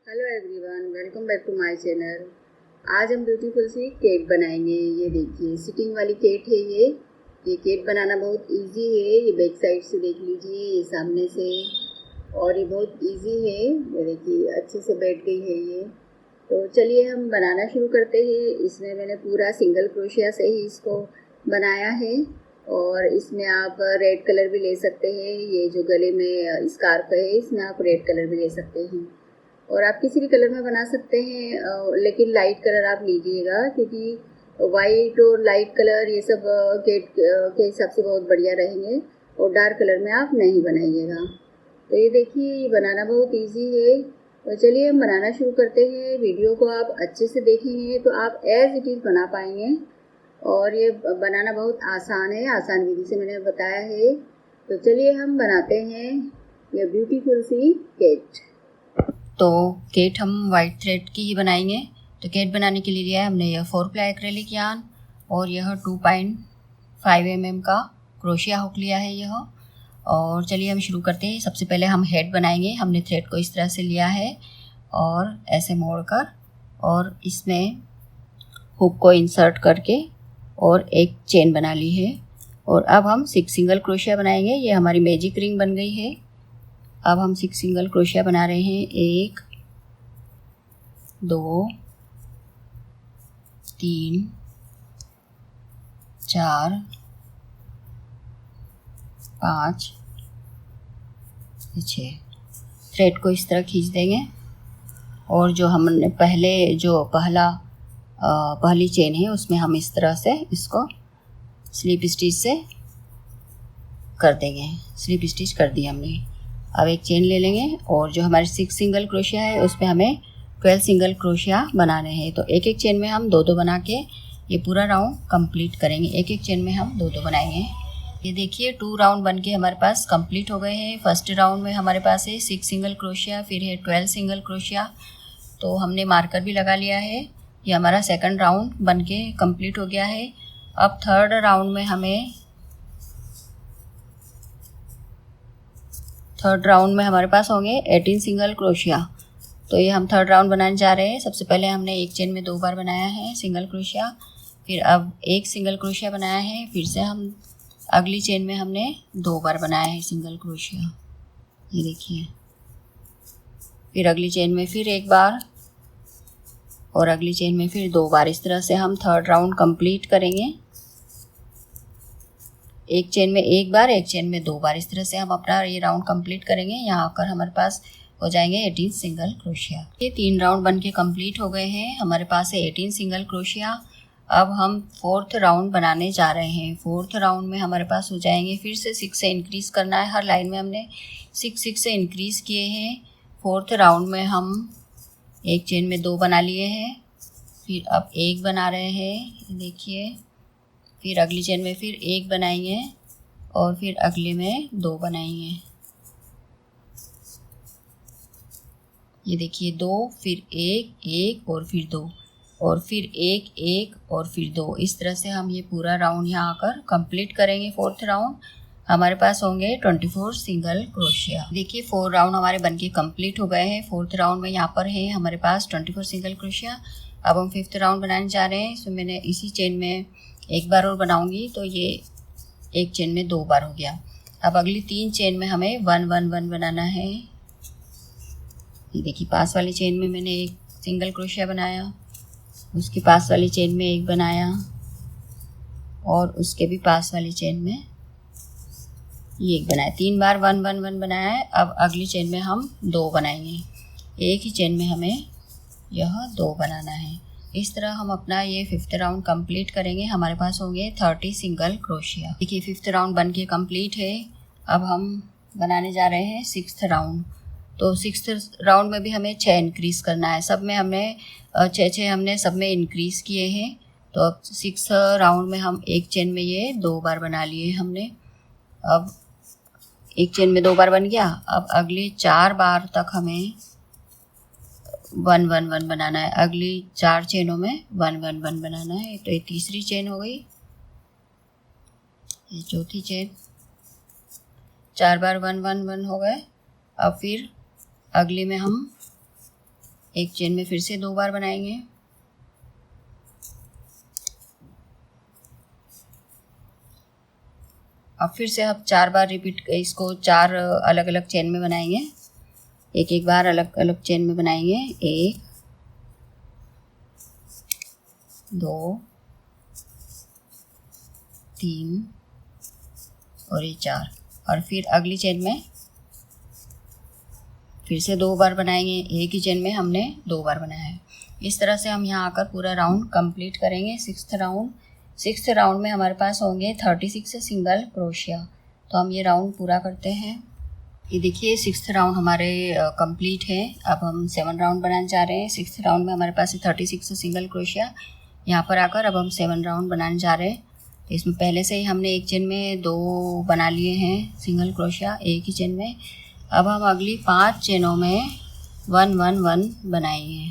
Hello everyone, welcome back to my channel. आज हम beautiful सी cake बनाएंगे। ये देखिए सिटिंग वाली केक है। ये केक बनाना बहुत इजी है। ये बैक साइड से देख लीजिए, ये सामने से, और ये बहुत इजी है। ये देखिए अच्छे से बैठ गई है ये। तो चलिए हम बनाना शुरू करते हैं। इसमें मैंने पूरा सिंगल क्रोशिया से ही इसको बनाया है, और इसमें आप रेड कलर भी ले सकते हैं। ये जो गले में स्कार्फ है, इसमें आप रेड कलर भी ले सकते हैं, और आप किसी भी कलर में बना सकते हैं, लेकिन लाइट कलर आप लीजिएगा, क्योंकि वाइट और लाइट कलर ये सब केक के हिसाब से बहुत बढ़िया रहेंगे, और डार्क कलर में आप नहीं बनाइएगा। तो ये देखिए, ये बनाना बहुत इजी है। तो चलिए हम बनाना शुरू करते हैं। वीडियो को आप अच्छे से देखेंगे तो आप एज इट इज़ बना पाएंगे, और ये बनाना बहुत आसान है। आसान विधि से मैंने बताया है। तो चलिए हम बनाते हैं ये ब्यूटीफुल सी केक। तो केट हम वाइट थ्रेड की ही बनाएंगे। तो केट बनाने के लिए लिया है हमने यह 4 प्लाई एक्रेलिक यार्न, और यह 2.5 mm का क्रोशिया हुक लिया है यह। और चलिए हम शुरू करते हैं। सबसे पहले हम हेड बनाएंगे। हमने थ्रेड को इस तरह से लिया है और ऐसे मोड़कर, और इसमें हुक को इंसर्ट करके और एक चेन बना ली है। और अब हम 6 सिंगल क्रोशिया बनाएंगे। ये हमारी मैजिक रिंग बन गई है। अब हम 6 सिंगल क्रोशिया बना रहे हैं। 1 2 3 4 5 6। थ्रेड को इस तरह खींच देंगे, और जो हमने पहली चेन है उसमें हम इस तरह से इसको स्लिप स्टिच से कर देंगे। स्लिप स्टिच कर दी हमने। अब एक चेन ले लेंगे, और जो हमारे 6 सिंगल क्रोशिया है उसमें हमें 12 सिंगल क्रोशिया बनाने हैं। तो एक एक चेन में हम 2-2 बना के ये पूरा राउंड कंप्लीट करेंगे। एक एक चेन में हम 2-2 बनाएंगे। ये देखिए 2 राउंड बन के हमारे पास कंप्लीट हो गए हैं। फर्स्ट राउंड में हमारे पास है 6 सिंगल क्रोशिया, फिर है 12 सिंगल क्रोशिया। तो हमने मार्कर भी लगा लिया है। ये हमारा सेकंड राउंड बन के कंप्लीट हो गया है। अब थर्ड राउंड में हमारे पास होंगे 18 सिंगल क्रोशिया। तो ये हम थर्ड राउंड बनाने जा रहे हैं। सबसे पहले हमने एक चेन में 2 बार बनाया है सिंगल क्रोशिया, फिर अब एक सिंगल क्रोशिया बनाया है, फिर से हम अगली चेन में हमने 2 बार बनाया है सिंगल क्रोशिया। ये देखिए, फिर अगली चेन में फिर 1 बार, और अगली चेन में फिर 2 बार। इस तरह से हम थर्ड राउंड कंप्लीट करेंगे। एक चेन में 1 बार, एक चेन में 2 बार। इस तरह से हम अपना ये राउंड कंप्लीट करेंगे। यहाँ आकर हमारे पास हो जाएंगे 18 सिंगल क्रोशिया। ये 3 राउंड बन के कंप्लीट हो गए हैं। हमारे पास है 18 सिंगल क्रोशिया। अब हम फोर्थ राउंड बनाने जा रहे हैं। फोर्थ राउंड में हमारे पास हो जाएंगे, फिर से 6 से इंक्रीज़ करना है। हर लाइन में हमने 6 से इंक्रीज़ किए हैं। फोर्थ राउंड में हम एक चेन में 2 बना लिए हैं, फिर अब 1 बना रहे हैं। देखिए, फिर अगली चेन में फिर 1 बनाएंगे, और फिर अगले में 2 बनाएंगे। ये देखिए 2, फिर 1 1 और फिर 2, और फिर 1 1 और फिर 2। इस तरह से हम ये पूरा राउंड यहाँ आकर कंप्लीट करेंगे। फोर्थ राउंड हमारे पास होंगे 24 सिंगल क्रोशिया। देखिए 4 राउंड हमारे बनके कंप्लीट हो गए हैं। फोर्थ राउंड में यहाँ पर है हमारे पास 24 सिंगल क्रोशिया। अब हम फिफ्थ राउंड बनाने जा रहे हैं। इसमें मैंने इसी चेन में 1 बार और बनाऊंगी, तो ये एक चेन में 2 बार हो गया। अब अगली 3 चेन में हमें 1 1 1 बनाना है। ये देखिए, पास वाली चेन में मैंने एक सिंगल क्रोशिया बनाया, उसके पास वाली चेन में 1 बनाया, और उसके भी पास वाली चेन में ये 1 बनाया। 3 बार 1 1 1 बनाया है। अब अगली चेन में हम 2 बनाएंगे। एक ही चेन में हमें यह 2 बनाना है। इस तरह हम अपना ये फिफ्थ राउंड कंप्लीट करेंगे। हमारे पास होंगे 30 सिंगल क्रोशिया। देखिए फिफ्थ राउंड बन के कम्प्लीट है। अब हम बनाने जा रहे हैं 6th राउंड। तो 6th राउंड में भी हमें 6 इंक्रीज़ करना है। सब में हमने 6 हमने सब में इंक्रीज़ किए हैं। तो अब 6th राउंड में हम एक चेन में ये 2 बार बना लिए हमने। अब एक चेन में 2 बार बन गया। अब अगली 4 बार तक हमें 1 1 1 बनाना है। अगली 4 चेनों में 1 1 1 बनाना है। तो ये तीसरी चेन हो गई, ये चौथी चेन। 4 बार 1 1 1 हो गए। अब फिर अगली में हम एक चेन में फिर से 2 बार बनाएंगे। अब फिर से हम 4 बार रिपीट, इसको 4 अलग अलग चेन में बनाएंगे। एक एक बार अलग अलग चेन में बनाएंगे। 1 2 3 और ये 4, और फिर अगली चेन में फिर से 2 बार बनाएंगे। एक ही चेन में हमने 2 बार बनाया है। इस तरह से हम यहाँ आकर पूरा राउंड कंप्लीट करेंगे। सिक्स्थ राउंड में हमारे पास होंगे 36 सिंगल क्रोशिया। तो हम ये राउंड पूरा करते हैं। ये देखिए 6th राउंड हमारे कंप्लीट है। अब हम 7 राउंड बनाने जा रहे हैं। 6th राउंड में हमारे पास 36 सिंगल क्रोशिया। यहाँ पर आकर अब हम 7 राउंड बनाने जा रहे हैं। तो इसमें पहले से ही हमने एक चेन में 2 बना लिए हैं सिंगल क्रोशिया एक ही चेन में। अब हम अगली 5 चेनों में 1 1 1 बनाएंगे।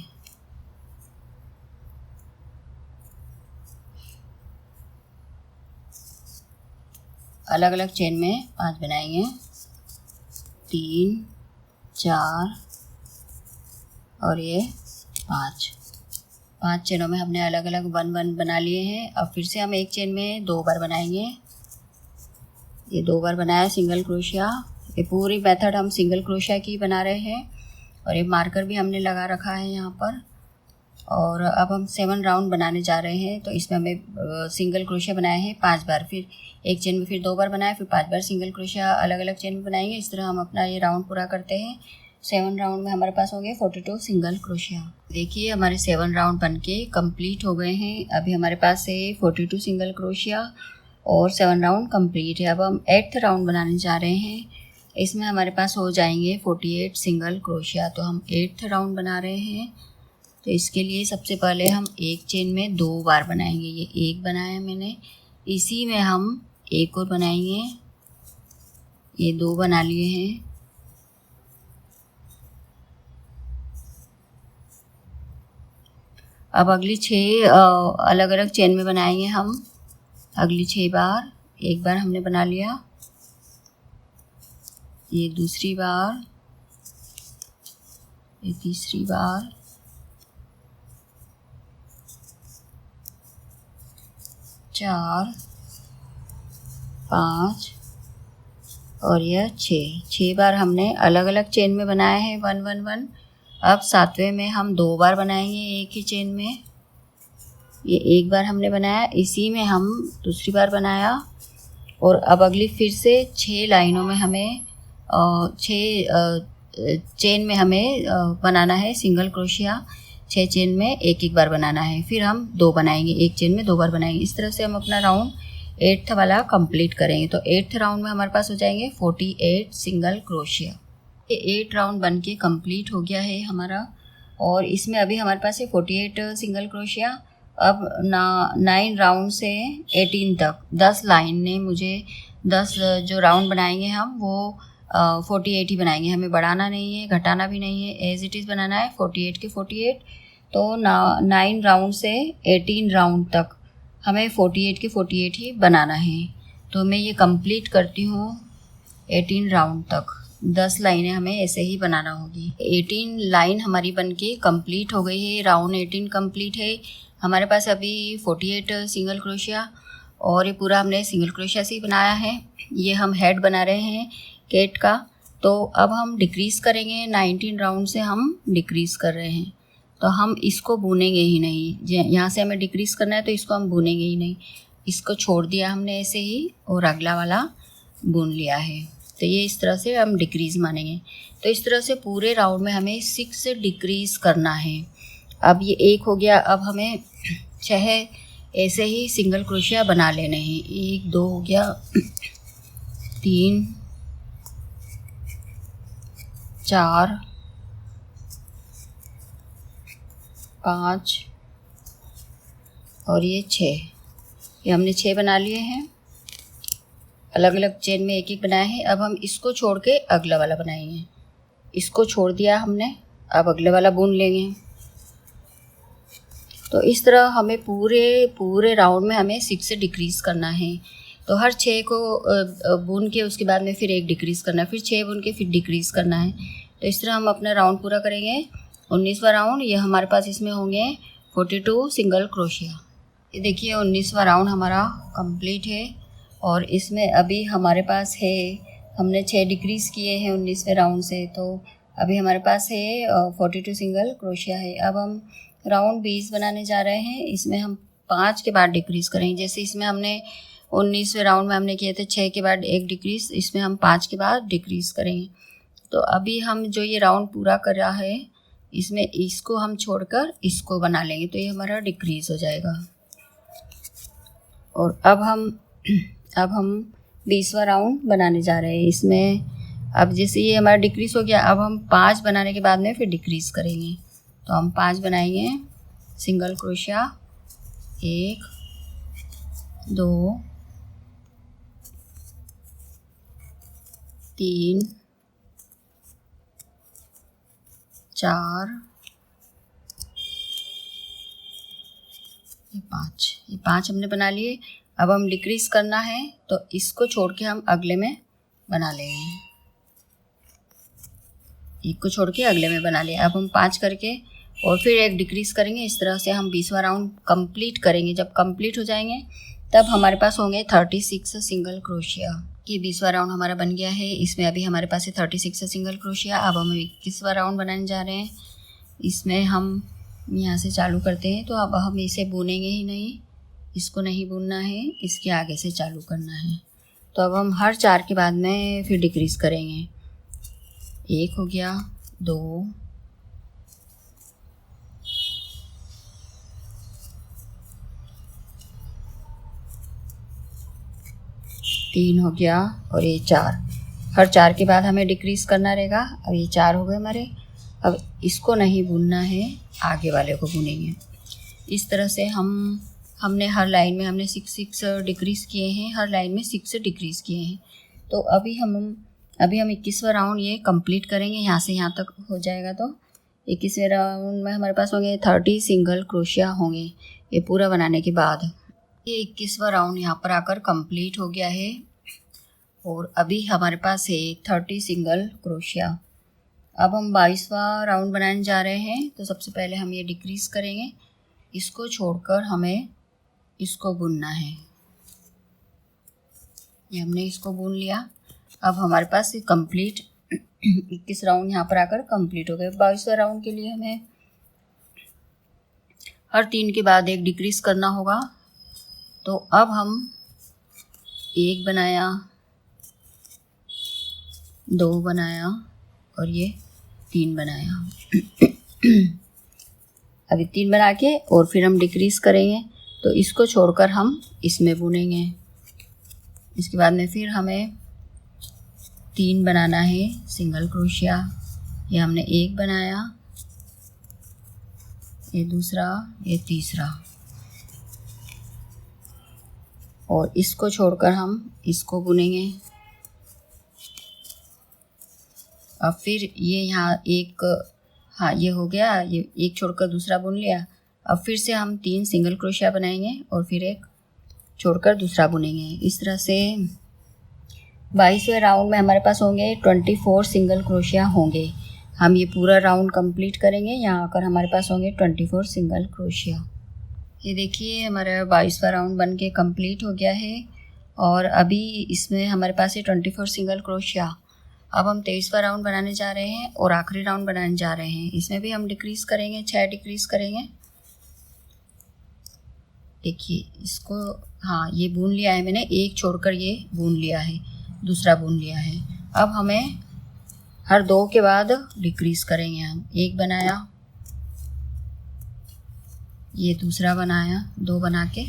अलग अलग चेन में 5 बनाएंगे। 3 4 और ये 5 चेनों में हमने अलग अलग 1 1 बना लिए हैं। अब फिर से हम एक चेन में 2 बार बनाएंगे। ये 2 बार बनाया सिंगल क्रोशिया। ये पूरी मेथड हम सिंगल क्रोशिया की बना रहे हैं, और ये मार्कर भी हमने लगा रखा है यहाँ पर। और अब हम 7 राउंड बनाने जा रहे हैं। तो इसमें हमें सिंगल क्रोशिया बनाए हैं 5 बार, फिर एक चेन में फिर 2 बार बनाया, फिर 5 बार सिंगल क्रोशिया अलग अलग चेन में बनाएंगे। इस तरह हम अपना ये राउंड पूरा करते हैं। 7 राउंड में हमारे पास हो गए 42 सिंगल क्रोशिया। देखिए हमारे 7 राउंड बनके कंप्लीट हो गए हैं। अभी हमारे पास है 42 सिंगल क्रोशिया और 7 राउंड कंप्लीट है। अब हम 8th राउंड बनाने जा रहे हैं। इसमें हमारे पास हो जाएंगे 48 सिंगल क्रोशिया। तो हम 8th राउंड बना रहे हैं। तो इसके लिए सबसे पहले हम एक चेन में 2 बार बनाएंगे। ये एक बनाया मैंने, इसी में हम एक और बनाएंगे। ये 2 बना लिए हैं। अब अगली 6 अलग अलग चेन में बनाएंगे हम। अगली 6 बार, एक बार हमने बना लिया, ये दूसरी बार, ये तीसरी बार, 4 5 और यह 6 बार हमने अलग अलग चेन में बनाया है 1 1 1। अब 7वें में हम 2 बार बनाएंगे एक ही चेन में। ये एक बार हमने बनाया, इसी में हम दूसरी बार बनाया। और अब अगली फिर से 6 लाइनों में हमें 6 चेन में हमें बनाना है सिंगल क्रोशिया। 6 चेन में एक एक बार बनाना है, फिर हम 2 बनाएंगे, एक चेन में 2 बार बनाएंगे। इस तरह से हम अपना राउंड 8th वाला कंप्लीट करेंगे। तो 8th राउंड में हमारे पास हो जाएंगे 48 सिंगल क्रोशिया। ये 8 राउंड बन के कम्प्लीट हो गया है हमारा, और इसमें अभी हमारे पास है 48 सिंगल क्रोशिया। अब 9 राउंड से 18 तक 10 लाइन ने मुझे 10 जो राउंड बनाएंगे हम वो 48 ही बनाएंगे। हमें बढ़ाना नहीं है, घटाना भी नहीं है, एज इट इज़ बनाना है 48 के 48। तो 9 राउंड से 18 राउंड तक हमें 48 के 48 ही बनाना है। तो मैं ये कंप्लीट करती हूँ 18 राउंड तक। 10 लाइनें हमें ऐसे ही बनाना होगी। 18 लाइन हमारी बनके कंप्लीट हो गई है। राउंड 18 कंप्लीट है। हमारे पास अभी 48 सिंगल क्रोशिया, और ये पूरा हमने सिंगल क्रोशिया से ही बनाया है। ये हम हेड बना रहे हैं कैट का। तो अब हम डिक्रीज़ करेंगे। 19 राउंड से हम डिक्रीज़ कर रहे हैं, तो हम इसको बुनेंगे ही नहीं। यहाँ से हमें डिक्रीज़ करना है तो इसको हम बुनेंगे ही नहीं, इसको छोड़ दिया हमने ऐसे ही, और अगला वाला बुन लिया है। तो ये इस तरह से हम डिक्रीज़ मानेंगे। तो इस तरह से पूरे राउंड में हमें 6 डिक्रीज़ करना है। अब ये 1 हो गया। अब हमें 6 ऐसे ही सिंगल क्रोशिया बना लेने हैं। 1 2 हो गया, 3 4 5 और ये 6। ये हमने 6 बना लिए हैं। अलग अलग चेन में एक एक बनाए हैं। अब हम इसको छोड़ के अगला वाला बनाएंगे। इसको छोड़ दिया हमने, अब अगले वाला बुन लेंगे। तो इस तरह हमें पूरे राउंड में हमें 6 से डिक्रीज़ करना है। तो हर 6 को बुन के उसके बाद में फिर 1 डिक्रीज़ करना है, फिर 6 बुन के फिर डिक्रीज़ करना है। तो इस तरह हम अपना राउंड पूरा करेंगे। 19वां राउंड। ये हमारे पास इसमें होंगे 42 सिंगल क्रोशिया। ये देखिए 19वां राउंड हमारा कंप्लीट है और इसमें अभी हमारे पास है, हमने 6 डिक्रीज़ किए हैं 19वें राउंड से, तो अभी हमारे पास है 42 सिंगल क्रोशिया है। अब हम राउंड 20 बनाने जा रहे हैं। इसमें हम 5 के बाद डिक्रीज़ करेंगे। जैसे इसमें हमने 19वें राउंड में हमने किए थे 6 के बाद एक डिक्रीज़, इसमें हम 5 के बाद डिक्रीज़ करेंगे। तो अभी हम जो ये राउंड पूरा कर रहा है इसमें इसको हम छोड़कर इसको बना लेंगे, तो ये हमारा डिक्रीज़ हो जाएगा। और अब हम 20वां राउंड बनाने जा रहे हैं। इसमें अब जैसे ये हमारा डिक्रीज़ हो गया, अब हम 5 बनाने के बाद में फिर डिक्रीज़ करेंगे। तो हम 5 बनाएंगे सिंगल क्रोशिया, 1 2 3 4 ये 5 हमने बना लिए। अब हम डिक्रीज़ करना है तो इसको छोड़ के हम अगले में बना लेंगे, एक को छोड़ के अगले में बना लिया। अब हम 5 करके और फिर एक डिक्रीज़ करेंगे। इस तरह से हम 20वां राउंड कंप्लीट करेंगे। जब कंप्लीट हो जाएंगे तब हमारे पास होंगे 36 सिंगल क्रोशिया। ये 20वां राउंड हमारा बन गया है। इसमें अभी हमारे पास है 36 सिंगल क्रोशिया। अब हम 21वां राउंड बनाने जा रहे हैं। इसमें हम यहाँ से चालू करते हैं, तो अब हम इसे बुनेंगे ही नहीं, इसको नहीं बुनना है, इसके आगे से चालू करना है। तो अब हम हर 4 के बाद में फिर डिक्रीज़ करेंगे। 1 हो गया, 2 3 हो गया और ये 4। हर 4 के बाद हमें डिक्रीज़ करना रहेगा। अब ये 4 हो गए हमारे। अब इसको नहीं बुनना है, आगे वाले को बुनेंगे। इस तरह से हमने हर लाइन में हमने 6 डिक्रीज़ किए हैं, हर लाइन में 6 डिक्रीज़ किए हैं। तो अभी हम 21वां राउंड ये कंप्लीट करेंगे। यहाँ से यहाँ तक हो जाएगा तो 21वें राउंड में हमारे पास होंगे 30 सिंगल क्रोशिया होंगे ये पूरा बनाने के बाद। ये 21वां राउंड यहाँ पर आकर कंप्लीट हो गया है और अभी हमारे पास है 30 सिंगल क्रोशिया। अब हम 22वां राउंड बनाने जा रहे हैं। तो सबसे पहले हम ये डिक्रीज़ करेंगे, इसको छोड़कर हमें इसको बुनना है। ये हमने इसको बुन लिया। अब हमारे पास ये कंप्लीट 21 राउंड यहाँ पर आकर कंप्लीट हो गए। 22वें राउंड के लिए हमें हर 3 के बाद एक डिक्रीज़ करना होगा। तो अब हम 1 बनाया, 2 बनाया और ये 3 बनाया। अभी 3 बना के और फिर हम डिक्रीज़ करेंगे, तो इसको छोड़कर हम इसमें बुनेंगे। इसके बाद में फिर हमें 3 बनाना है सिंगल क्रोशिया। ये हमने 1 बनाया, ये दूसरा, ये तीसरा, और इसको छोड़कर हम इसको बुनेंगे। अब फिर ये यहाँ एक, हाँ ये हो गया, ये एक छोड़कर दूसरा बुन लिया। अब फिर से हम 3 सिंगल क्रोशिया बनाएंगे और फिर एक छोड़कर दूसरा बुनेंगे। इस तरह से 22वें राउंड में हमारे पास होंगे 24 सिंगल क्रोशिया होंगे। हम ये पूरा राउंड कंप्लीट करेंगे। यहाँ आकर हमारे पास होंगे 24 सिंगल क्रोशिया। ये देखिए हमारा 22वां राउंड बन के कंप्लीट हो गया है और अभी इसमें हमारे पास है 24 सिंगल क्रोशिया। अब हम 23वां राउंड बनाने जा रहे हैं और आखिरी राउंड बनाने जा रहे हैं। इसमें भी हम डिक्रीज़ करेंगे, 6 डिक्रीज़ करेंगे। देखिए इसको, हाँ ये बुन लिया है मैंने, एक छोड़कर ये बुन लिया है, दूसरा बुन लिया है। अब हमें हर 2 के बाद डिक्रीज़ करेंगे। हम 1 बनाया, ये दूसरा बनाया, 2 बना के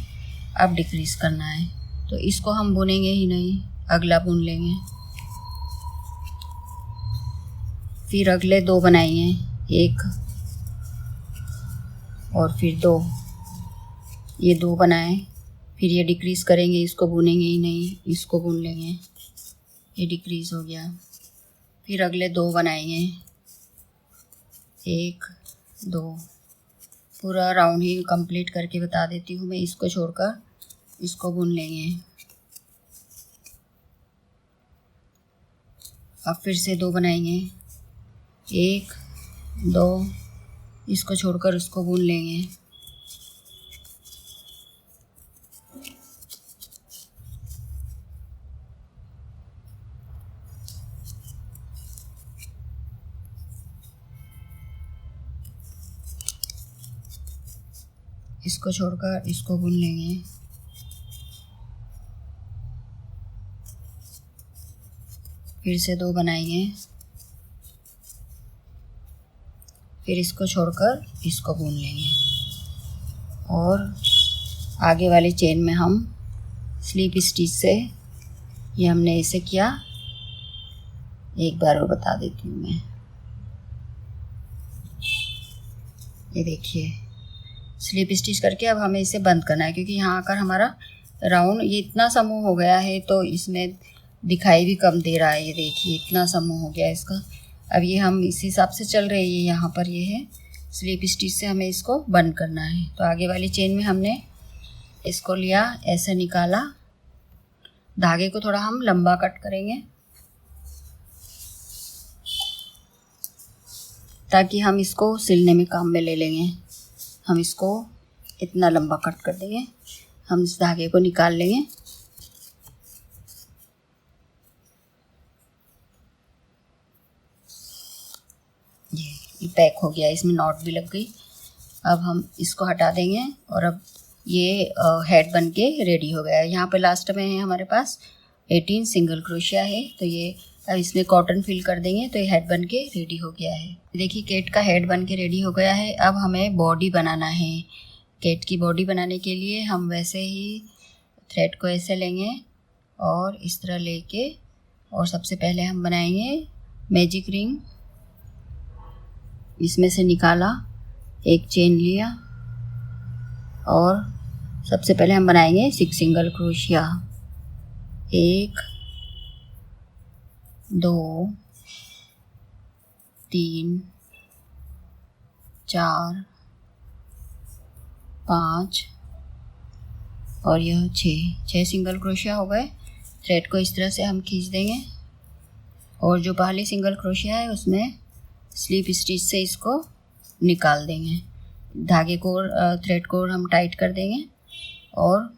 अब डिक्रीज़ करना है। तो इसको हम बुनेंगे ही नहीं, अगला बुन लेंगे। फिर अगले 2 बनाएंगे, 1 और फिर 2, ये 2 बनाए, फिर ये डिक्रीज़ करेंगे, इसको बुनेंगे ही नहीं, इसको बुन लेंगे, ये डिक्रीज़ हो गया। फिर अगले 2 बनाएंगे, 1 2, पूरा राउंड ही कंप्लीट करके बता देती हूँ मैं। इसको छोड़कर इसको बुन लेंगे। अब फिर से 2 बनाएंगे, 1 2 इसको छोड़कर उसको बुन लेंगे। इसको छोड़कर इसको बुन लेंगे। फिर से 2 बनाएंगे, फिर इसको छोड़कर इसको बुन लेंगे और आगे वाली चेन में हम स्लिप स्टिच से, ये हमने ऐसे किया, एक बार और बता देती हूँ मैं। ये देखिए स्लिप स्टिच करके अब हमें इसे बंद करना है, क्योंकि यहाँ आकर हमारा राउंड ये इतना समूह हो गया है तो इसमें दिखाई भी कम दे रहा है। ये देखिए इतना समूह हो गया इसका। अब ये हम इस हिसाब से चल रहे हैं, ये यहाँ पर ये है, स्लिप स्टिच से हमें इसको बंद करना है। तो आगे वाली चेन में हमने इसको लिया, ऐसे निकाला, धागे को थोड़ा हम लंबा कट करेंगे ताकि हम इसको सिलने में काम में ले लेंगे। हम इसको इतना लंबा कट कर देंगे, हम इस धागे को निकाल लेंगे। ये पैक हो गया, इसमें नॉट भी लग गई। अब हम इसको हटा देंगे और अब ये हेड बन के रेडी हो गया है। यहाँ पे लास्ट में है हमारे पास 18 सिंगल क्रोशिया है, तो ये अब इसमें कॉटन फिल कर देंगे तो ये हेड बन के रेडी हो गया है। देखिए केट का हेड बन के रेडी हो गया है। अब हमें बॉडी बनाना है। केट की बॉडी बनाने के लिए हम वैसे ही थ्रेड को ऐसे लेंगे और इस तरह लेके, और सबसे पहले हम बनाएंगे मैजिक रिंग। इसमें से निकाला, एक चेन लिया और सबसे पहले हम बनाएंगे 6 सिंगल क्रोशिया। 1 2 3 4 5 और यह 6 सिंगल क्रोशिया हो गए। थ्रेड को इस तरह से हम खींच देंगे और जो पहली सिंगल क्रोशिया है उसमें स्लिप स्टिच से इसको निकाल देंगे। धागे को, थ्रेड को हम टाइट कर देंगे और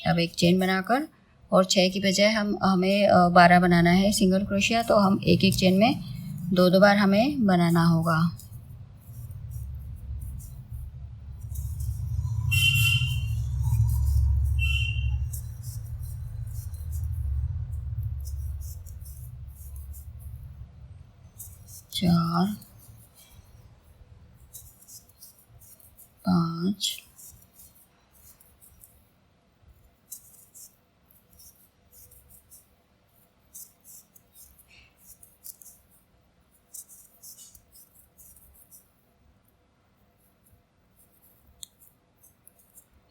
अब एक चेन बनाकर, और 6 की बजाय हमें 12 बनाना है सिंगल क्रोशिया, तो हम एक एक चेन में 2 बार हमें बनाना होगा। चार, 5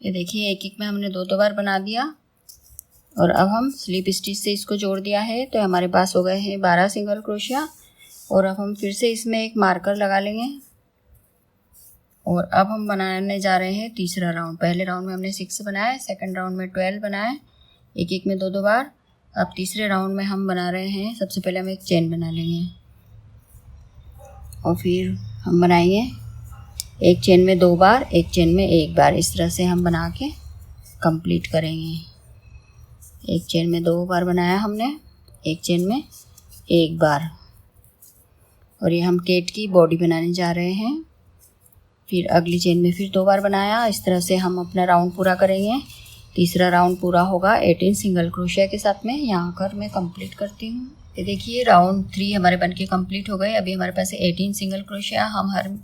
ये देखिए एक एक में हमने 2 बार बना दिया और अब हम स्लिप स्टिच से इसको जोड़ दिया है, तो हमारे पास हो गए हैं 12 सिंगल क्रोशिया। और अब हम फिर से इसमें एक मार्कर लगा लेंगे और अब हम बनाने जा रहे हैं तीसरा राउंड। पहले राउंड में हमने 6 बनाया, सेकंड राउंड में 12 बनाए, एक एक में 2 बार। अब तीसरे राउंड में हम बना रहे हैं, सबसे पहले हम एक चेन बना लेंगे और फिर हम बनाएंगे एक चेन में 2 बार, एक चेन में 1 बार। इस तरह से हम बना के कंप्लीट करेंगे। एक चेन में 2 बार बनाया हमने, एक चेन में 1 बार, और ये हम केट की बॉडी बनाने जा रहे हैं। फिर अगली चेन में फिर 2 बार बनाया। इस तरह से हम अपना राउंड पूरा करेंगे। तीसरा राउंड पूरा होगा 18 सिंगल क्रोशिया के साथ में। यहाँ कर मैं कंप्लीट करती हूँ। ये देखिए राउंड 3 हमारे बन के कम्प्लीट हो गए। अभी हमारे पास 18 सिंगल क्रोशिया, हम हर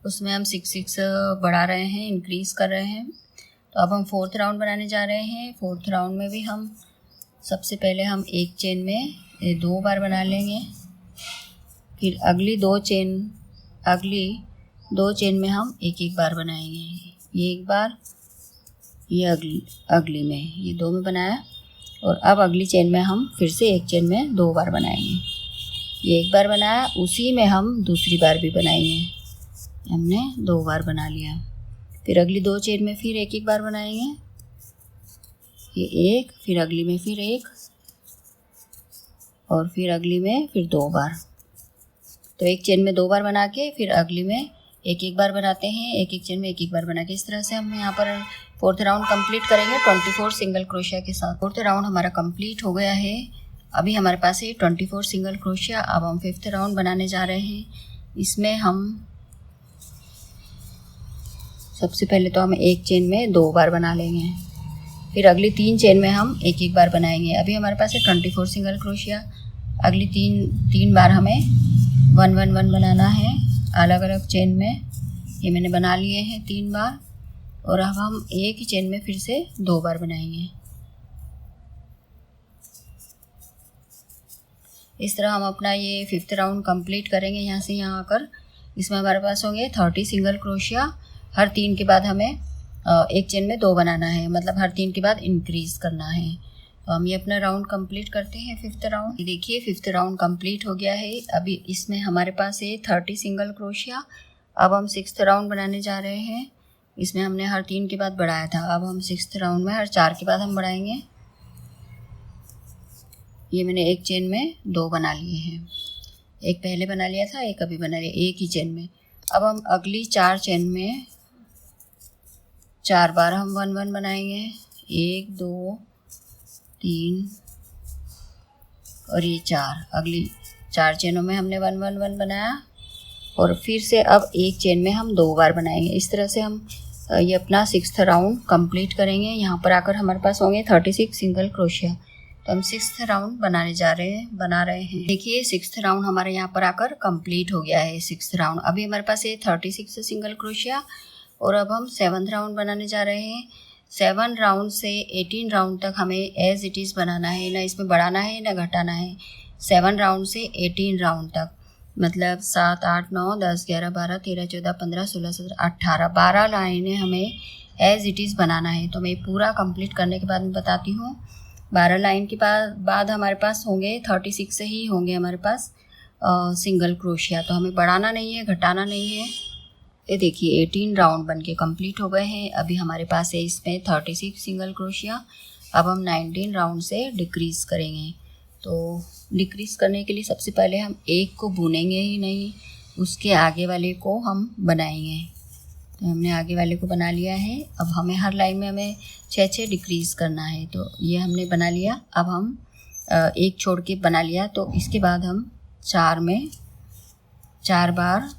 उसमें हम 6 बढ़ा रहे हैं, इंक्रीज़ कर रहे हैं। तो अब हम 4th राउंड बनाने जा रहे हैं। 4th राउंड में भी हम सबसे पहले हम एक चेन में 2 बार बना लेंगे, फिर अगली दो चेन में हम एक बार बनाएंगे। ये एक बार, ये अगली में, ये 2 में बनाया, और अब अगली चेन में हम फिर से एक चेन में 2 बार बनाएंगे। ये एक बार बनाया, उसी में हम दूसरी बार भी बनाएंगे। हमने 2 बार बना लिया। फिर अगली 2 चेन में फिर एक बार बनाएंगे, ये एक, फिर अगली में फिर एक, और फिर अगली में फिर 2 बार। तो एक चेन में 2 बार बना के फिर अगली में एक एक बार बनाते हैं, एक एक चेन में एक एक बार बना के इस तरह से हम यहाँ पर फोर्थ राउंड कंप्लीट करेंगे 24 सिंगल क्रोशिया के साथ। फोर्थ राउंड हमारा कंप्लीट हो गया है। अभी हमारे पास है 24 सिंगल क्रोशिया। अब हम फिफ्थ राउंड बनाने जा रहे हैं। इसमें हम सबसे पहले तो हम एक चेन में 2 बार बना लेंगे, फिर अगली 3 चेन में हम एक एक बार बनाएंगे। अभी हमारे पास है 24 सिंगल क्रोशिया। अगली तीन बार हमें 1 1 1 बनाना है अलग अलग चेन में। ये मैंने बना लिए हैं 3 बार, और अब हम एक ही चेन में फिर से 2 बार बनाएंगे। इस तरह हम अपना ये फिफ्थ राउंड कंप्लीट करेंगे यहाँ से यहाँ आकर। इसमें हमारे पास होंगे 30 सिंगल क्रोशिया। हर 3 के बाद हमें एक चेन में 2 बनाना है, मतलब हर 3 के बाद इंक्रीज़ करना है। तो हम ये अपना राउंड कंप्लीट करते हैं फिफ्थ राउंड। ये देखिए फिफ्थ राउंड कंप्लीट हो गया है। अभी इसमें हमारे पास है 30 सिंगल क्रोशिया। अब हम सिक्स्थ राउंड बनाने जा रहे हैं। इसमें हमने हर 3 के बाद बढ़ाया था, अब हम सिक्स्थ राउंड में हर 4 के बाद हम बढ़ाएंगे। ये मैंने एक चेन में 2 बना लिए हैं, एक पहले बना लिया था, एक अभी बना लिया, एक ही चेन में। अब हम अगली 4 चेन में 4 बार हम 1 1 बनाएंगे। 1 2 3 और ये 4। अगली 4 चेनों में हमने 1 1 1 बनाया, और फिर से अब एक चेन में हम 2 बार बनाएंगे। इस तरह से हम ये अपना सिक्स्थ राउंड कंप्लीट करेंगे। यहाँ पर आकर हमारे पास होंगे 36 सिंगल क्रोशिया। तो हम सिक्स्थ राउंड बना रहे हैं। देखिए सिक्स्थ राउंड हमारे यहाँ पर आकर कंप्लीट हो गया है। सिक्स्थ राउंड अभी हमारे पास है 36 सिंगल क्रोशिया, और अब हम 7th राउंड बनाने जा रहे हैं। 7 राउंड से 18 राउंड तक हमें एज इट इज़ बनाना है, ना इसमें बढ़ाना है ना घटाना है। 7 राउंड से 18 राउंड तक, मतलब 7 8 9 10 11 12 13 14 15 16 17 18 12 लाइनें हमें एज इट इज़ बनाना है। तो मैं पूरा कंप्लीट करने के बाद मैं बताती हूँ। 12 लाइन के बाद हमारे पास होंगे 36 से ही होंगे हमारे पास सिंगल क्रोशिया। तो हमें बढ़ाना नहीं है, घटाना नहीं है। ये देखिए 18 राउंड बन के कम्प्लीट हो गए हैं। अभी हमारे पास है इसमें 36 सिंगल क्रोशिया। अब हम 19 राउंड से डिक्रीज़ करेंगे। तो डिक्रीज़ करने के लिए सबसे पहले हम एक को बुनेंगे ही नहीं, उसके आगे वाले को हम बनाएंगे। तो हमने आगे वाले को बना लिया है। अब हमें हर लाइन में हमें 6 डिक्रीज़ करना है। तो ये हमने बना लिया। अब हम एक छोड़ के बना लिया, तो इसके बाद हम 4 में 4 बार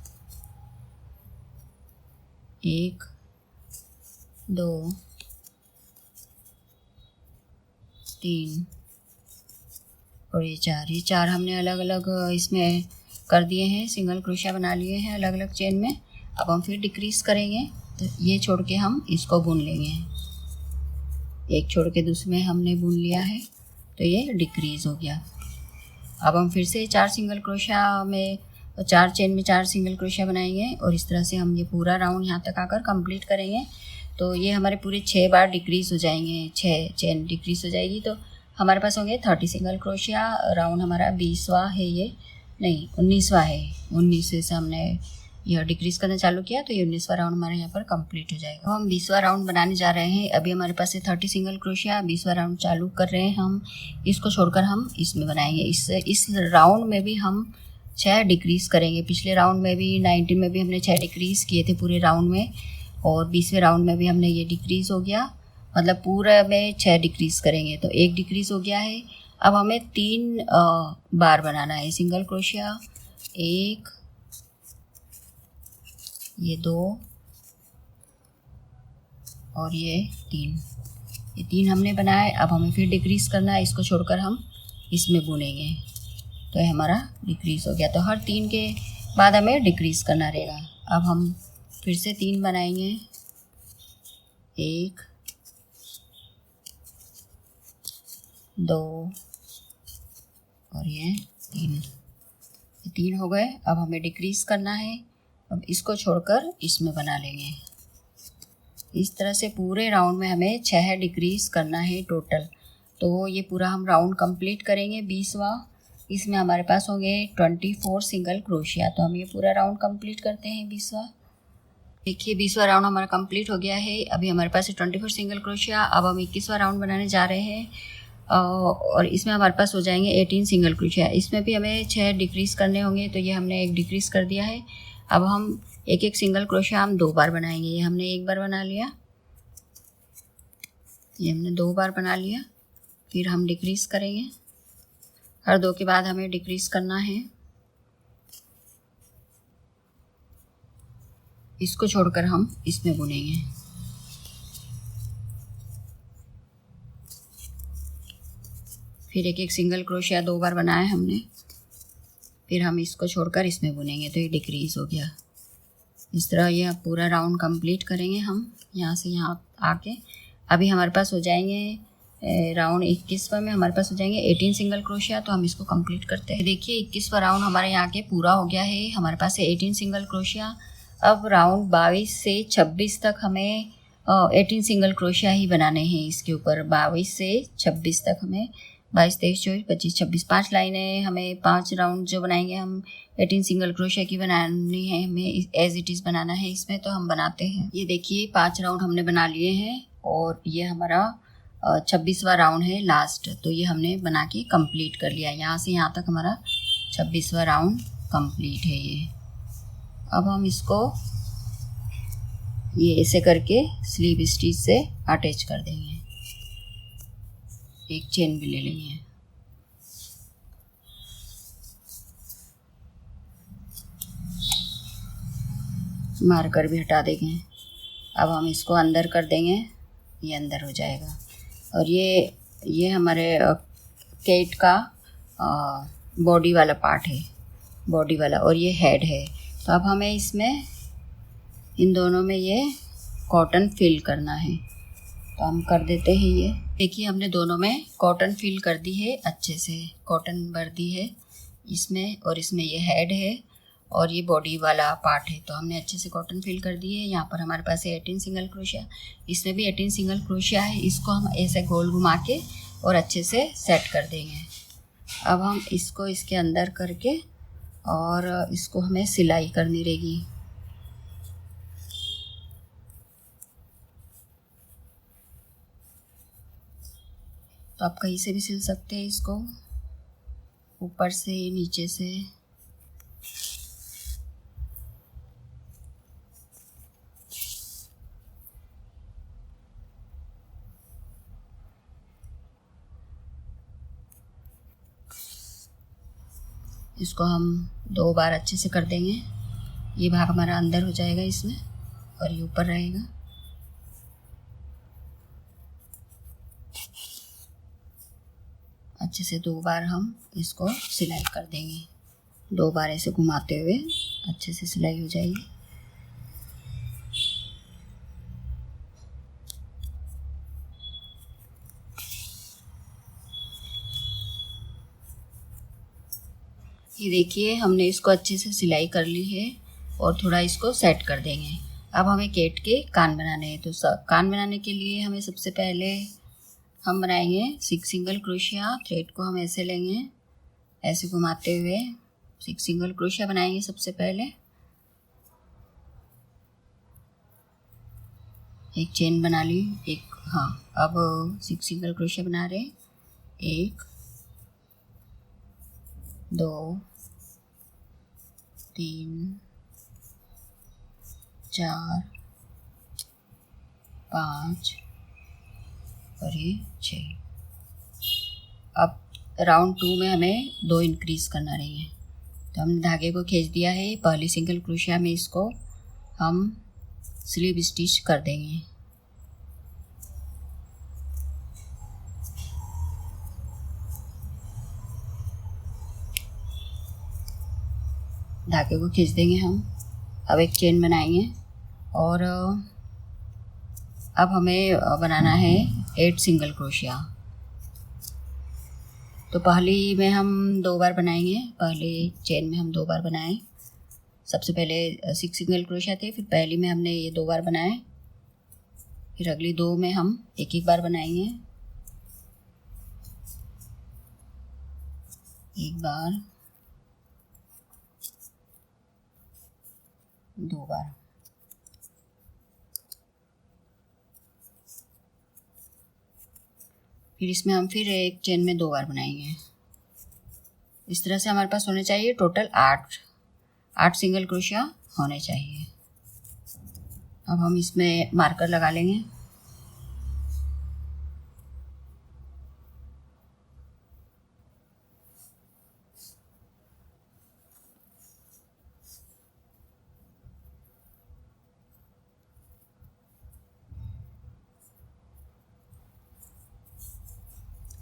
1 2 3 और ये 4 हमने अलग अलग इसमें कर दिए हैं, सिंगल क्रोशिया बना लिए हैं अलग अलग चेन में। अब हम फिर डिक्रीज़ करेंगे। तो ये छोड़ के हम इसको बुन लेंगे, एक छोड़ के दूसरे में हमने बुन लिया है, तो ये डिक्रीज़ हो गया। अब हम फिर से 4 सिंगल क्रोशिया में 4 चेन में 4 सिंगल क्रोशिया बनाएंगे, और इस तरह से हम ये पूरा राउंड यहाँ तक आकर कंप्लीट करेंगे। तो ये हमारे पूरे 6 बार डिक्रीज़ हो जाएंगे, 6 चेन डिक्रीज़ हो जाएगी। तो हमारे पास होंगे 30 सिंगल क्रोशिया। राउंड हमारा 20वां है, ये नहीं 19वां है। 19 से हमने यह डिक्रीज़ करना चालू किया, तो ये 19वां राउंड हमारे यहाँ पर कंप्लीट हो जाएगा। तो हम 20वां राउंड बनाने जा रहे हैं। अभी हमारे पास है 30 सिंगल क्रोशिया। 20वां राउंड चालू कर रहे हैं हम। इसको छोड़कर हम इसमें बनाएंगे। इस राउंड में भी हम 6 डिक्रीज़ करेंगे। पिछले राउंड में भी 19 में भी हमने 6 डिक्रीज़ किए थे पूरे राउंड में, और 20वें राउंड में भी हमने ये डिक्रीज़ हो गया, मतलब पूरा में 6 डिक्रीज़ करेंगे। तो 1 डिक्रीज़ हो गया है। अब हमें 3 बार बनाना है सिंगल क्रोशिया। 1 ये 2 और ये 3। ये 3 हमने बनाए। अब हमें फिर डिक्रीज़ करना है, इसको छोड़कर हम इसमें बुनेंगे। तो ये हमारा डिक्रीज़ हो गया। तो हर 3 के बाद हमें डिक्रीज़ करना रहेगा। अब हम फिर से 3 बनाएंगे। 1 2 और ये 3। ये 3 हो गए। अब हमें डिक्रीज़ करना है। अब इसको छोड़कर इसमें बना लेंगे। इस तरह से पूरे राउंड में हमें 6 डिक्रीज़ करना है टोटल। तो ये पूरा हम राउंड कंप्लीट करेंगे 20वां। इसमें हमारे पास होंगे 24 सिंगल क्रोशिया। तो हम ये पूरा राउंड कंप्लीट करते हैं 20वां। देखिए 20वां राउंड हमारा कंप्लीट हो गया है। अभी हमारे पास है 24 सिंगल क्रोशिया। अब हम 21वां राउंड बनाने जा रहे हैं, और इसमें हमारे पास हो जाएंगे 18 सिंगल क्रोशिया। इसमें भी हमें 6 डिक्रीज़ करने होंगे। तो ये हमने 1 डिक्रीज़ कर दिया है। अब हम एक एक सिंगल क्रोशिया हम 2 बार बनाएंगे। ये हमने 1 बार बना लिया, ये हमने 2 बार बना लिया। फिर हम डिक्रीज़ करेंगे, हर 2 के बाद हमें डिक्रीज़ करना है। इसको छोड़कर हम इसमें बुनेंगे। फिर एक एक सिंगल क्रोशिया 2 बार बनाया हमने, फिर हम इसको छोड़कर इसमें बुनेंगे, तो ये डिक्रीज़ हो गया। इस तरह ये पूरा राउंड कंप्लीट करेंगे हम यहाँ से यहाँ आके। अभी हमारे पास हो जाएंगे राउंड 21वां में हमारे पास हो जाएंगे 18 सिंगल क्रोशिया। तो हम इसको कंप्लीट करते हैं। देखिए 21वां राउंड हमारे यहाँ के पूरा हो गया है। हमारे पास है 18 सिंगल क्रोशिया। अब राउंड 22 से 26 तक हमें 18 सिंगल क्रोशिया ही बनाने हैं। इसके ऊपर 22 से 26 तक हमें 22, 23, 24, 25, 26 5 लाइनें हमें 5 राउंड जो बनाएंगे हम 18 सिंगल क्रोशिया की बनानी है। हमें एज इट इज़ बनाना है इसमें, तो हम बनाते हैं। ये देखिए 5 राउंड हमने बना लिए हैं और ये हमारा 26वां राउंड है लास्ट। तो ये हमने बना के कंप्लीट कर लिया। यहाँ से यहाँ तक हमारा 26वां राउंड कंप्लीट है ये। अब हम इसको ये ऐसे करके स्लीव स्टिच से अटैच कर देंगे। एक चेन भी ले लेंगे। मार्कर भी हटा देंगे। अब हम इसको अंदर कर देंगे, ये अंदर हो जाएगा। और ये हमारे कैट का बॉडी वाला पार्ट है, बॉडी वाला, और ये हेड है। तो अब हमें इसमें इन दोनों में ये कॉटन फिल करना है, तो हम कर देते हैं। ये देखिए हमने दोनों में कॉटन फिल कर दी है, अच्छे से कॉटन भर दी है इसमें, और इसमें ये हेड है और ये बॉडी वाला पार्ट है। तो हमने अच्छे से कॉटन फिल कर दी है। यहाँ पर हमारे पास है 18 सिंगल क्रोशिया, इसमें भी 18 सिंगल क्रोशिया है। इसको हम ऐसे गोल घुमा के और अच्छे से सेट कर देंगे। अब हम इसको इसके अंदर करके और इसको हमें सिलाई करनी रहेगी। तो आप कहीं से भी सिल सकते हैं इसको, ऊपर से नीचे से। इसको हम 2 बार अच्छे से कर देंगे। ये भाग हमारा अंदर हो जाएगा इसमें और ये ऊपर रहेगा। अच्छे से 2 बार हम इसको सिलाई कर देंगे। 2 बार ऐसे घुमाते हुए अच्छे से सिलाई हो जाएगी। ये देखिए हमने इसको अच्छे से सिलाई कर ली है और थोड़ा इसको सेट कर देंगे। अब हमें कैट के कान बनाने हैं। तो कान बनाने के लिए हमें सबसे पहले हम बनाएंगे 6 सिंगल क्रोशिया। थ्रेड को हम ऐसे लेंगे, ऐसे घुमाते हुए 6 सिंगल क्रोशिया बनाएंगे सबसे पहले। एक चेन बना ली, एक, हाँ, अब 6 सिंगल क्रोशिया बना रहे। 1 2 3 4 5 और ये 6। अब राउंड 2 में हमें 2 इंक्रीज़ करना रहेंगे। तो हमने धागे को खींच दिया है। पहली सिंगल क्रोशिया में इसको हम स्लीव स्टिच कर देंगे। धागे को खींच देंगे हम। अब एक चेन बनाएंगे और अब हमें बनाना है 8 सिंगल क्रोशिया। तो पहली में हम 2 बार बनाएंगे। पहले चेन में हम 2 बार बनाएं। सबसे पहले 6 सिंगल क्रोशिया थे, फिर पहली में हमने ये 2 बार बनाए, फिर अगली 2 में हम एक एक बार बनाएंगे। 1 बार, 2 बार। फिर इसमें हम फिर एक चेन में 2 बार बनाएंगे। इस तरह से हमारे पास होने चाहिए टोटल 8 सिंगल क्रोशिया होने चाहिए। अब हम इसमें मार्कर लगा लेंगे।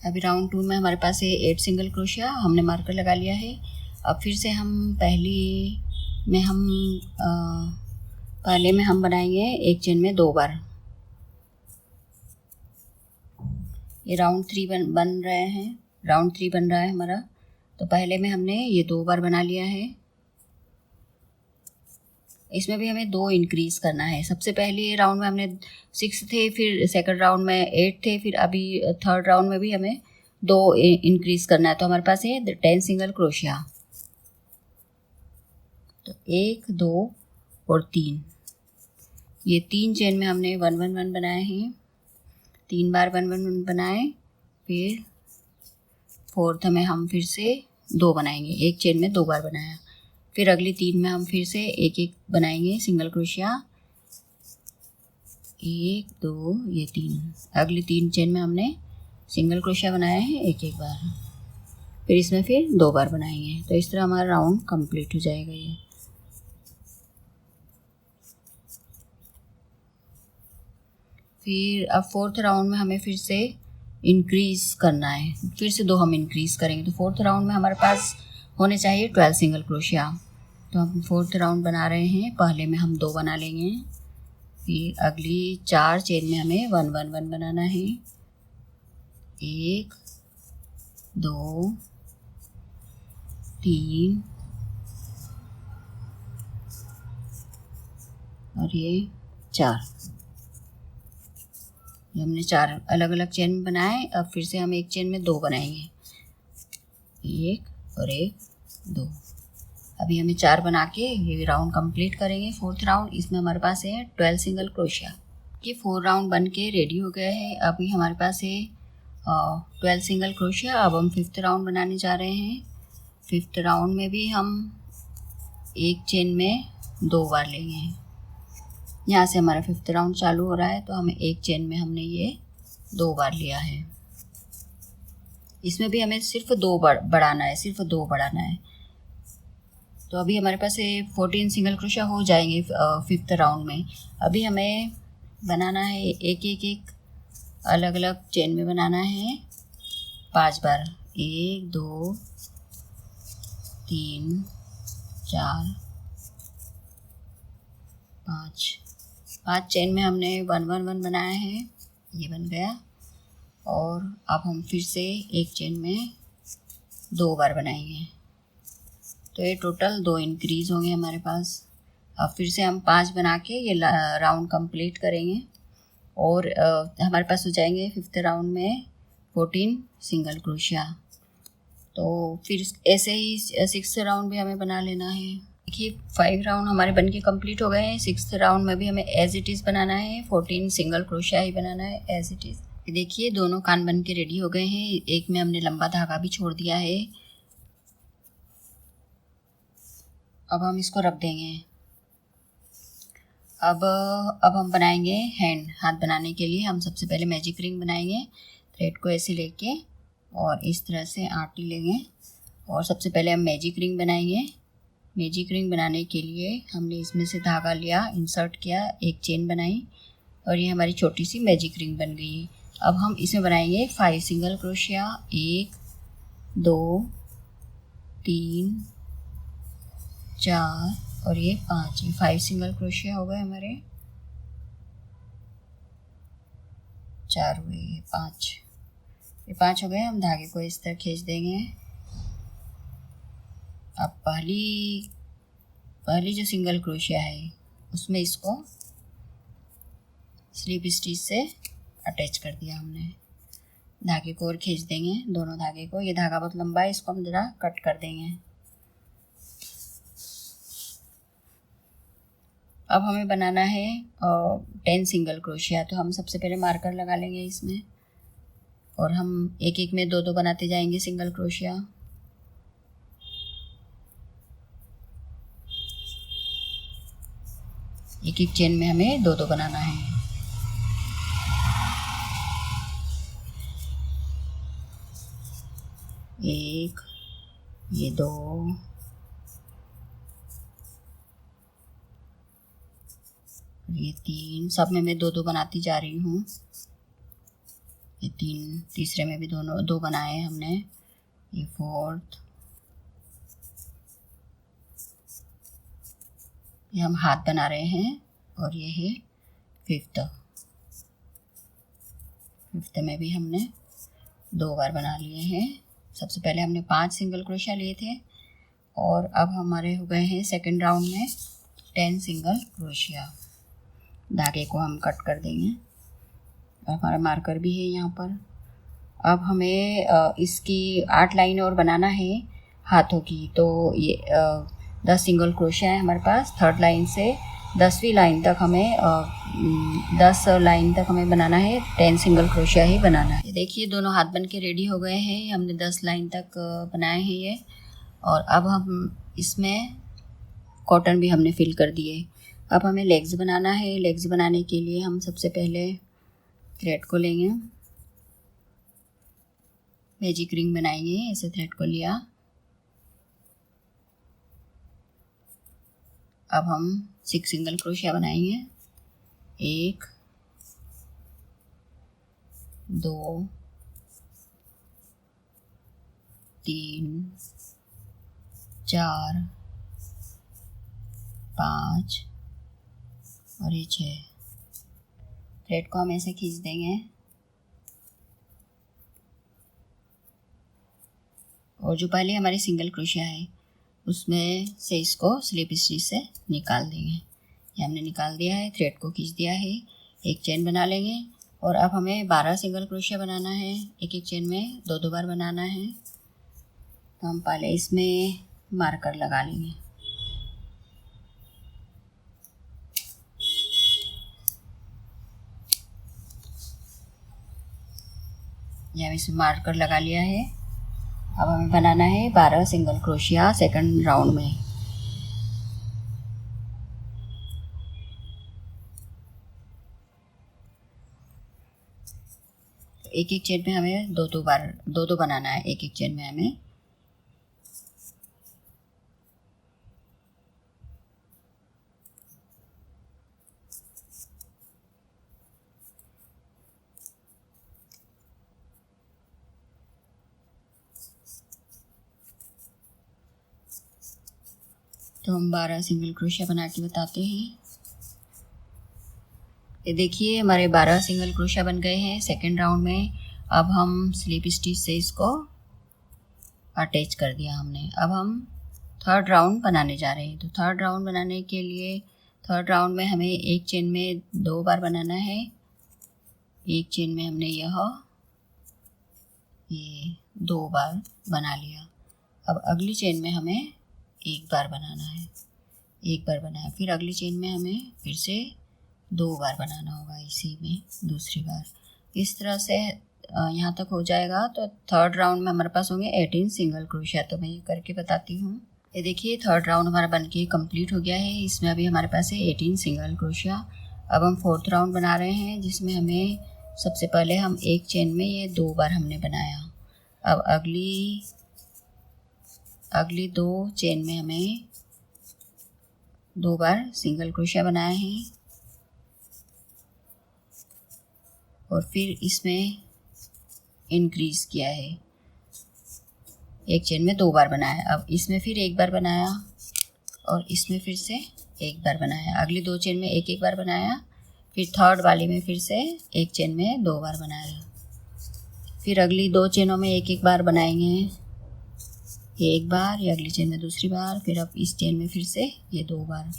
अभी राउंड 2 में हमारे पास है 8 सिंगल क्रोशिया, हमने मार्कर लगा लिया है। अब फिर से हम पहले में हम बनाएंगे एक चेन में 2 बार। ये राउंड 3 बन रहे हैं, राउंड 3 बन रहा है हमारा। तो पहले में हमने ये 2 बार बना लिया है। इसमें भी हमें 2 इंक्रीज़ करना है। सबसे पहले राउंड में हमने 6 थे, फिर सेकंड राउंड में 8 थे, फिर अभी थर्ड राउंड में भी हमें 2 इंक्रीज़ करना है। तो हमारे पास है 10 सिंगल क्रोशिया। तो 1 2 और 3, ये 3 चेन में हमने 1 1 1 बनाए हैं। 3 बार 1 1 1 बनाए, फिर फोर्थ में हम फिर से 2 बनाएंगे। एक चेन में 2 बार बनाया, फिर अगली 3 में हम फिर से एक एक बनाएंगे सिंगल क्रोशिया। 1 2 ये 3, अगली 3 चेन में हमने सिंगल क्रोशिया बनाया है एक एक बार, फिर इसमें फिर 2 बार बनाएंगे। तो इस तरह हमारा राउंड कंप्लीट हो जाएगा ये। फिर अब फोर्थ राउंड में हमें फिर से इंक्रीज़ करना है, फिर से 2 हम इंक्रीज़ करेंगे। तो फोर्थ राउंड में हमारे पास होने चाहिए 12 सिंगल क्रोशिया। तो हम फोर्थ राउंड बना रहे हैं, पहले में हम 2 बना लेंगे, फिर अगली 4 चेन में हमें 1 1 1 बनाना है। 1 2 3 और ये 4, ये हमने 4 अलग अलग चेन में बनाए। अब फिर से हम एक चेन में 2 बनाएंगे, 1 और 1 2। अभी हमें 4 बना के ये राउंड कंप्लीट करेंगे, फोर्थ राउंड। इसमें हमारे पास है 12 सिंगल क्रोशिया। ये 4 राउंड बन के रेडी हो गए हैं। अभी हमारे पास है 12 सिंगल क्रोशिया। अब हम फिफ्थ राउंड बनाने जा रहे हैं। फिफ्थ राउंड में भी हम एक चेन में 2 बार लेंगे। यहाँ से हमारा फिफ्थ राउंड चालू हो रहा है, तो हमें एक चेन में हमने ये 2 बार लिया है। इसमें भी हमें सिर्फ 2 बढ़ाना है, सिर्फ 2 बढ़ाना है। तो अभी हमारे पास ये 14 सिंगल क्रोशिया हो जाएंगे फिफ्थ राउंड में। अभी हमें बनाना है एक एक एक अलग अलग चेन में बनाना है 5 बार। 1 2 3 4 5 चेन में हमने 1 1 1 बनाया है, ये बन गया। और अब हम फिर से एक चेन में 2 बार बनाएंगे, तो ये टोटल 2 इंक्रीज़ होंगे हमारे पास। अब फिर से हम 5 बना के ये राउंड कंप्लीट करेंगे और हमारे पास हो जाएंगे फिफ्थ राउंड में 14 सिंगल क्रोशिया। तो फिर ऐसे ही सिक्स्थ राउंड भी हमें बना लेना है। देखिए 5 राउंड हमारे बन के कंप्लीट हो गए हैं। सिक्स्थ राउंड में भी हमें एज इट इज़ बनाना है, 14 सिंगल क्रोशिया ही बनाना है एज इट इज़। देखिए दोनों कान बन के रेडी हो गए हैं। एक में हमने लंबा धागा भी छोड़ दिया है। अब हम इसको रख देंगे। अब हम बनाएंगे हैंड, हाथ बनाने के लिए हम सबसे पहले मैजिक रिंग बनाएंगे। थ्रेड को ऐसे लेके और इस तरह से आटी लेंगे और सबसे पहले हम मैजिक रिंग बनाएंगे। मैजिक रिंग बनाने के लिए हमने इसमें से धागा लिया, इंसर्ट किया, एक चेन बनाई और ये हमारी छोटी सी मैजिक रिंग बन गई। अब हम इसमें बनाएंगे 5 सिंगल क्रोशिया। 1 2 3 4 और ये 5, ये 5 सिंगल क्रोशिया हो गए हमारे। 4 हुए, ये 5 हो गए। हम धागे को इस तरह खींच देंगे। अब पहली जो सिंगल क्रोशिया है उसमें इसको स्लिप स्टिच से अटैच कर दिया हमने। धागे को और खींच देंगे, दोनों धागे को। ये धागा बहुत लंबा है, इसको हम ज़रा कट कर देंगे। अब हमें बनाना है 10 सिंगल क्रोशिया। तो हम सबसे पहले मार्कर लगा लेंगे इसमें और हम एक एक में 2 2 बनाते जाएंगे सिंगल क्रोशिया। एक एक चेन में हमें दो दो बनाना है। एक, ये दो, ये तीन, सब में मैं दो दो बनाती जा रही हूँ। ये तीन, तीसरे में भी दोनों दो बनाए हमने। ये फोर्थ, ये हम हाथ बना रहे हैं, और ये है फिफ्थ। फिफ्थ में भी हमने दो बार बना लिए हैं। सबसे पहले हमने 5 सिंगल क्रोशिया लिए थे, और अब हमारे हो गए हैं सेकंड राउंड में 10 सिंगल क्रोशिया। धागे को हम कट कर देंगे, और हमारा मार्कर भी है यहाँ पर। अब हमें इसकी 8 लाइन और बनाना है हाथों की। तो ये 10 सिंगल क्रोशिया है हमारे पास। थर्ड लाइन से 10वीं लाइन तक हमें 10 लाइन तक हमें बनाना है, 10 सिंगल क्रोशिया ही बनाना है। देखिए दोनों हाथ बन के रेडी हो गए हैं। हमने 10 लाइन तक बनाए हैं ये, और अब हम इसमें कॉटन भी हमने फिल कर दिए। अब हमें लेग्स बनाना है। लेग्स बनाने के लिए हम सबसे पहले थ्रेड को लेंगे, मैजिक रिंग बनाएंगे। ऐसे थ्रेड को लिया। अब हम 6 सिंगल क्रोशिया बनाएंगे। 1 2 3 4 5 और ये 6। थ्रेड को हम ऐसे खींच देंगे, और जो पहले हमारी सिंगल क्रोशिया है उसमें से इसको स्लिप स्टिच से निकाल देंगे। ये हमने निकाल दिया है। थ्रेड को खींच दिया है। एक चेन बना लेंगे, और अब हमें 12 सिंगल क्रोशिया बनाना है। एक एक चेन में दो दो बार बनाना है। तो हम पहले इसमें मार्कर लगा लेंगे। ये हम इसमें मार्कर लगा लिया है। अब हमें बनाना है 12 सिंगल क्रोशिया सेकंड राउंड में। एक एक चेन में हमें दो दो बनाना है। एक एक चेन में हमें तो हम 12 सिंगल क्रोशिया बना के बताते हैं। ये देखिए हमारे 12 सिंगल क्रोशिया बन गए हैं सेकेंड राउंड में। अब हम स्लिप स्टिच से इसको अटैच कर दिया हमने। अब हम थर्ड राउंड बनाने जा रहे हैं। तो थर्ड राउंड बनाने के लिए थर्ड राउंड में हमें एक चेन में दो बार बनाना है। एक चेन में हमने ये दो बार बना लिया। अब अगली चेन में हमें एक बार बनाना है। एक बार बनाया, फिर अगली चेन में हमें फिर से दो बार बनाना होगा, इसी में दूसरी बार। इस तरह से यहाँ तक हो जाएगा। तो थर्ड राउंड में हमारे पास होंगे 18 सिंगल क्रोशिया। तो मैं ये करके बताती हूँ। ये देखिए थर्ड राउंड हमारा बनके कंप्लीट हो गया है। इसमें अभी हमारे पास है 18 सिंगल क्रोशिया। अब हम फोर्थ राउंड बना रहे हैं, जिसमें हमें सबसे पहले हम एक चेन में ये दो बार हमने बनाया। अब अगली दो चेन में हमें दो बार सिंगल क्रोशिया बनाए हैं, और फिर इसमें इंक्रीज किया है। एक चेन में दो बार बनाया। अब इसमें फिर एक बार बनाया, और इसमें फिर से एक बार बनाया। अगली दो चेन में एक एक बार बनाया, फिर थर्ड वाली में फिर से एक चेन में दो बार बनाया। फिर अगली दो चेनों में एक एक बार बनाएंगे। ये एक बार, ये अगली चेन में दूसरी बार, फिर अब इस चेन में फिर से ये दो बार।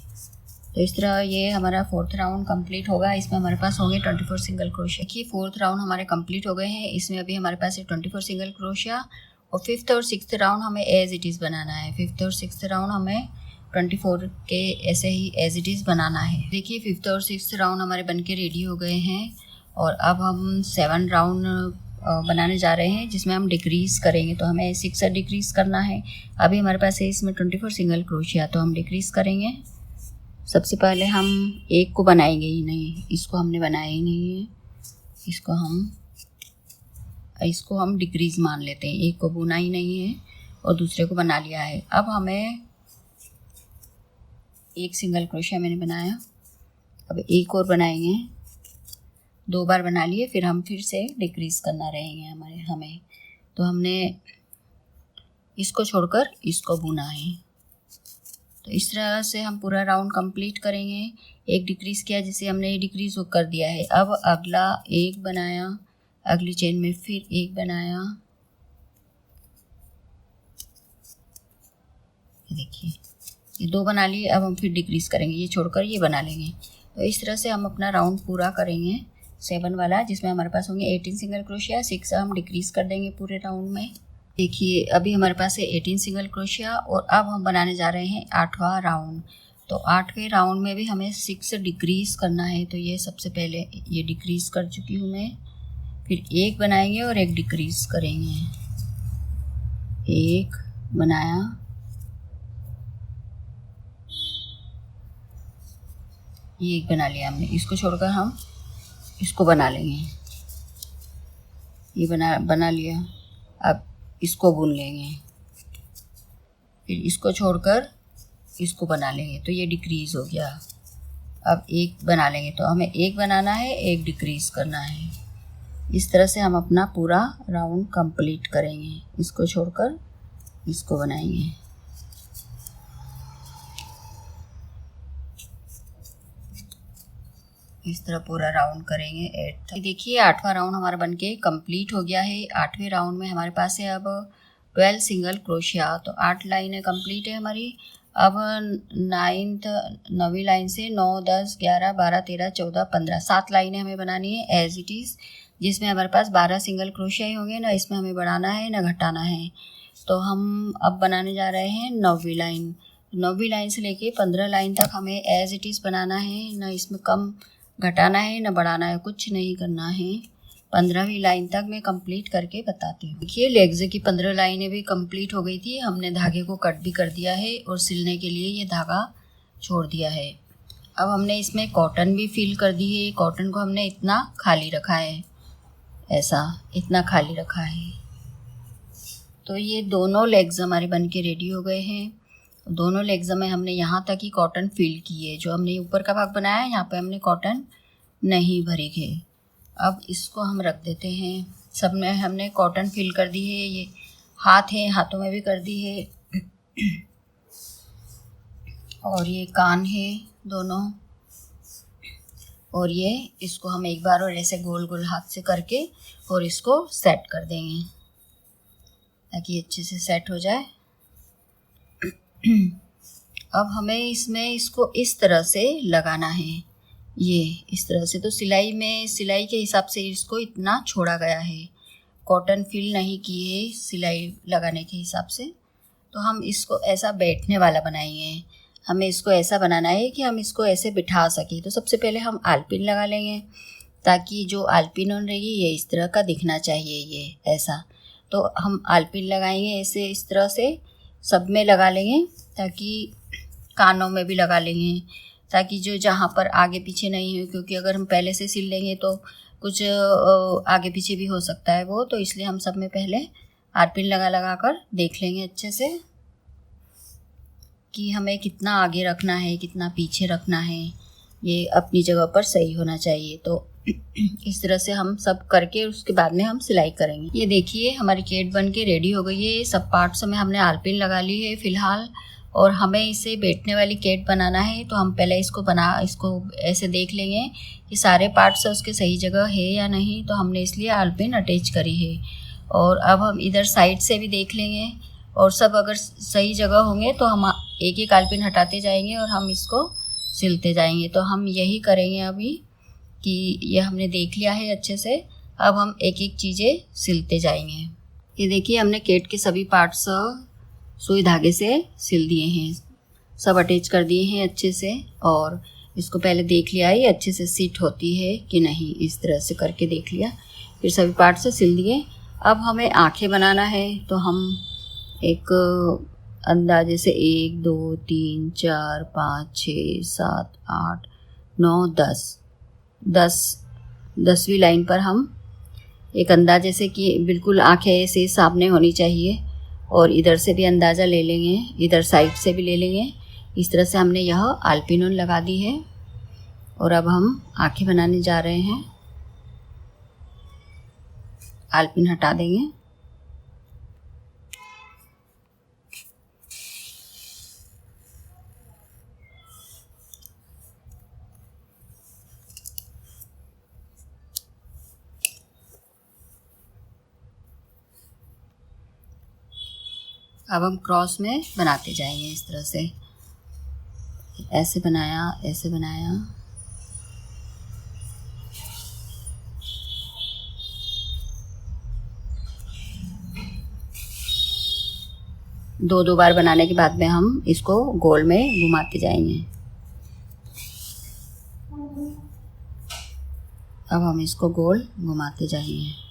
तो इस तरह ये हमारा फोर्थ राउंड कंप्लीट होगा। इसमें हमारे पास होंगे 24 सिंगल क्रोशिया। देखिए फोर्थ राउंड हमारे कंप्लीट हो गए हैं। इसमें अभी हमारे पास है 24 सिंगल क्रोशिया, और फिफ्थ और सिक्स्थ राउंड हमें एज इट इज़ बनाना है। फिफ्थ और सिक्स्थ राउंड हमें 24 के ऐसे ही एज इट इज़ बनाना है। देखिए फिफ्थ और सिक्स्थ राउंड हमारे बन के रेडी हो गए हैं, और अब हम 7 राउंड बनाने जा रहे हैं, जिसमें हम डिक्रीज़ करेंगे। तो हमें 6 डिक्रीज़ करना है। अभी हमारे पास है इसमें 24 सिंगल क्रोशिया, तो हम डिक्रीज़ करेंगे सबसे पहले हम एक को बनाएंगे ही नहीं, इसको हमने बनाया ही नहीं है, इसको हम डिक्रीज मान लेते हैं। एक को बुना ही नहीं है और दूसरे को बना लिया है। अब हमें एक सिंगल क्रोशिया मैंने बनाया, अब एक और बनाएंगे। 2 बार बना लिए, फिर हम फिर से डिक्रीज करना रहेंगे हमें। तो हमने इसको छोड़कर इसको बुना है। तो इस तरह से हम पूरा राउंड कंप्लीट करेंगे। एक डिक्रीज किया, जैसे हमने ये डिक्रीज वो कर दिया है। अब अगला एक बनाया, अगली चेन में फिर एक बनाया, ये देखिए ये 2 बना लिए। अब हम फिर डिक्रीज करेंगे, ये छोड़कर ये बना लेंगे। तो इस तरह से हम अपना राउंड पूरा करेंगे 7 वाला, जिसमें हमारे पास होंगे 18 सिंगल क्रोशिया। 6 हम डिक्रीज कर देंगे पूरे राउंड में। देखिए अभी हमारे पास है 18 सिंगल क्रोशिया और अब हम बनाने जा रहे हैं 8वां राउंड। तो 8वें राउंड में भी हमें 6 डिक्रीज करना है। तो ये सबसे पहले ये डिक्रीज कर चुकी हूँ मैं, फिर एक बनाएंगे और एक डिक्रीज करेंगे। एक बनाया, ये एक बना लिया हमने, इसको छोड़कर हम इसको बना लेंगे। ये बना लिया, अब इसको बुन लेंगे, फिर इसको छोड़कर इसको बना लेंगे। तो ये डिक्रीज हो गया। अब एक बना लेंगे, तो हमें एक बनाना है, एक डिक्रीज करना है। इस तरह से हम अपना पूरा राउंड कंप्लीट करेंगे। इसको छोड़कर इसको बनाएंगे। इस तरह पूरा राउंड करेंगे 8 तक। देखिए 8वां राउंड हमारा बनके कंप्लीट हो गया है। 8वें राउंड में हमारे पास है अब 12 सिंगल क्रोशिया। तो 8 लाइनें कंप्लीट है हमारी। अब 9वीं लाइन से 9, 10, 11, 12, 13, 14, 15 7 लाइनें हमें बनानी है एज इट इज़, जिसमें हमारे पास 12 सिंगल क्रोशिया ही होंगे। ना इसमें हमें बढ़ाना है ना घटाना है। तो हम अब बनाने जा रहे हैं 9वीं लाइन। 9वीं लाइन से लेके 15 लाइन तक हमें एज इट इज़ बनाना है। ना इसमें कम घटाना है ना बढ़ाना है, कुछ नहीं करना है। 15वीं लाइन तक मैं कंप्लीट करके बताती हूँ। देखिए लेग्स की 15 लाइनें भी कंप्लीट हो गई थी। हमने धागे को कट भी कर दिया है और सिलने के लिए ये धागा छोड़ दिया है। अब हमने इसमें कॉटन भी फिल कर दी है। कॉटन को हमने इतना खाली रखा है, ऐसा इतना खाली रखा है। तो ये दोनों लेग्स हमारे बन के रेडी हो गए हैं। दोनों लेग्स में हमने यहाँ तक ही कॉटन फिल की है। जो हमने ऊपर का भाग बनाया है यहाँ पे हमने कॉटन नहीं भरी है। अब इसको हम रख देते हैं। सब में हमने कॉटन फिल कर दी है। ये हाथ है, हाथों में भी कर दी है और ये कान है दोनों। और ये इसको हम एक बार और ऐसे गोल गोल हाथ से करके और इसको सेट कर देंगे ताकि अच्छे से सेट हो जाए। अब हमें इसमें इसको इस तरह से लगाना है, ये इस तरह से। तो सिलाई के हिसाब से इसको इतना छोड़ा गया है, कॉटन फिल नहीं की है सिलाई लगाने के हिसाब से। तो हम इसको ऐसा बैठने वाला बनाएंगे। हमें इसको ऐसा बनाना है कि हम इसको ऐसे बिठा सकें। तो सबसे पहले हम आलपिन लगा लेंगे ताकि जो आलपिन रहेगी ये इस तरह का दिखना चाहिए, ये ऐसा। तो हम आलपिन लगाएंगे ऐसे, इस तरह से सब में लगा लेंगे, ताकि कानों में भी लगा लेंगे, ताकि जो जहाँ पर आगे पीछे नहीं हो, क्योंकि अगर हम पहले से सिल लेंगे तो कुछ आगे पीछे भी हो सकता है वो। तो इसलिए हम सब में पहले आलपिन लगा कर देख लेंगे अच्छे से कि हमें कितना आगे रखना है, कितना पीछे रखना है। ये अपनी जगह पर सही होना चाहिए। तो इस तरह से हम सब करके उसके बाद में हम सिलाई करेंगे। ये देखिए हमारी केट बन के रेडी हो गई है। सब पार्ट्स में हमने आलपिन लगा ली है फ़िलहाल। और हमें इसे बैठने वाली केट बनाना है। तो हम पहले इसको ऐसे देख लेंगे कि सारे पार्ट्स उसके सही जगह है या नहीं। तो हमने इसलिए आलपिन अटैच करी है। और अब हम इधर साइड से भी देख लेंगे और सब अगर सही जगह होंगे तो हम एक एक आलपिन हटाते जाएंगे और हम इसको सिलते जाएंगे। तो हम यही करेंगे अभी कि ये हमने देख लिया है अच्छे से। अब हम एक एक चीज़ें सिलते जाएंगे। ये देखिए हमने केट के सभी पार्ट्स सुई धागे से सिल दिए हैं, सब अटैच कर दिए हैं अच्छे से। और इसको पहले देख लिया ये अच्छे से सिट होती है कि नहीं, इस तरह से करके देख लिया। फिर सभी पार्ट से सिल दिए। अब हमें आँखें बनाना है। तो हम एक अंदाजे से 1 2 3 4 5 6 7 8 9 10 10वीं लाइन पर हम एक अंदाजे से कि बिल्कुल आंखें से सामने होनी चाहिए, और इधर से भी अंदाज़ा ले लेंगे, इधर साइड से भी ले लेंगे। इस तरह से हमने यह आल्पिनोन लगा दी है और अब हम आंखें बनाने जा रहे हैं। आल्पिन हटा देंगे। अब हम क्रॉस में बनाते जाएंगे इस तरह से, ऐसे बनाया, ऐसे बनाया, दो बार बनाने के बाद में हम इसको गोल में घुमाते जाएंगे। अब हम इसको गोल घुमाते जाएंगे।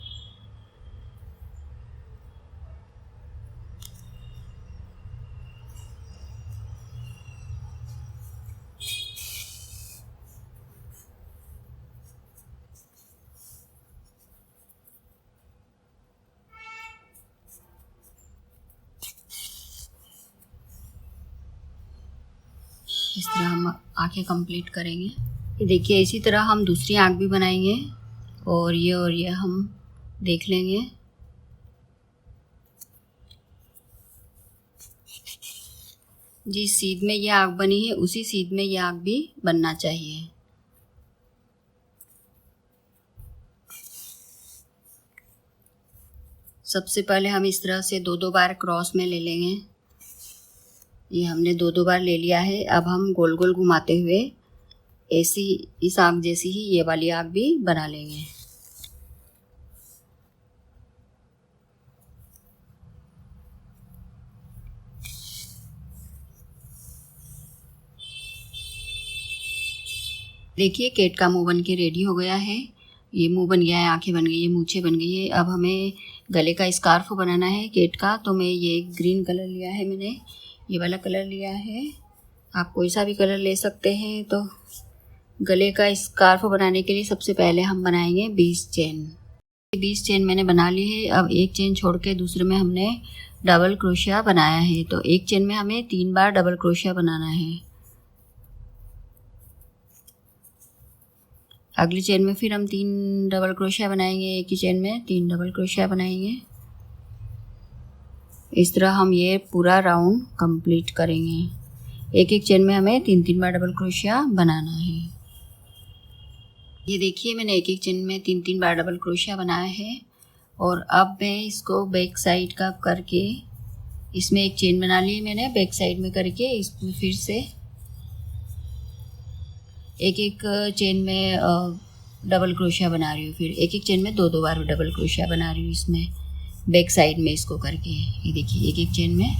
इस तरह हम आंखें कंप्लीट करेंगे। ये देखिए, इसी तरह हम दूसरी आंख भी बनाएंगे और ये हम देख लेंगे। जिस सीध में ये आंख बनी है उसी सीध में ये आंख भी बनना चाहिए। सबसे पहले हम इस तरह से दो बार क्रॉस में ले लेंगे। ये हमने दो बार ले लिया है। अब हम गोल गोल घुमाते हुए ऐसी इस आँख जैसी ही ये वाली आँख भी बना लेंगे। देखिए, केट का मुंह बन के रेडी हो गया है। ये मुंह बन गया है, आंखें बन गई है, मूछें बन गई है। अब हमें गले का स्कार्फ बनाना है केट का। तो मैं ये ग्रीन कलर लिया है, मैंने ये वाला कलर लिया है। आप कोई सा भी कलर ले सकते हैं। तो गले का स्कार्फ बनाने के लिए सबसे पहले हम बनाएंगे 20 चेन। 20 चेन मैंने बना ली है। अब एक चेन छोड़ के दूसरे में हमने डबल क्रोशिया बनाया है। तो एक चेन में हमें 3 बार डबल क्रोशिया बनाना है। अगली चेन में फिर हम 3 डबल क्रोशिया बनाएंगे। एक ही चेन में 3 डबल क्रोशिया बनाएंगे। इस तरह हम ये पूरा राउंड कंप्लीट करेंगे। एक एक चेन में हमें 3 बार डबल क्रोशिया बनाना है। ये देखिए, मैंने एक एक चेन में 3 बार डबल क्रोशिया बनाया है। और अब मैं इसको बैक साइड का करके इसमें एक चेन बना ली मैंने बैक साइड में करके, इसमें फिर से एक एक चेन में डबल क्रोशिया बना रही हूँ। फिर एक एक चेन में 2 बार डबल क्रोशिया बना रही हूँ इसमें बैक साइड में इसको करके। ये देखिए, एक एक चेन में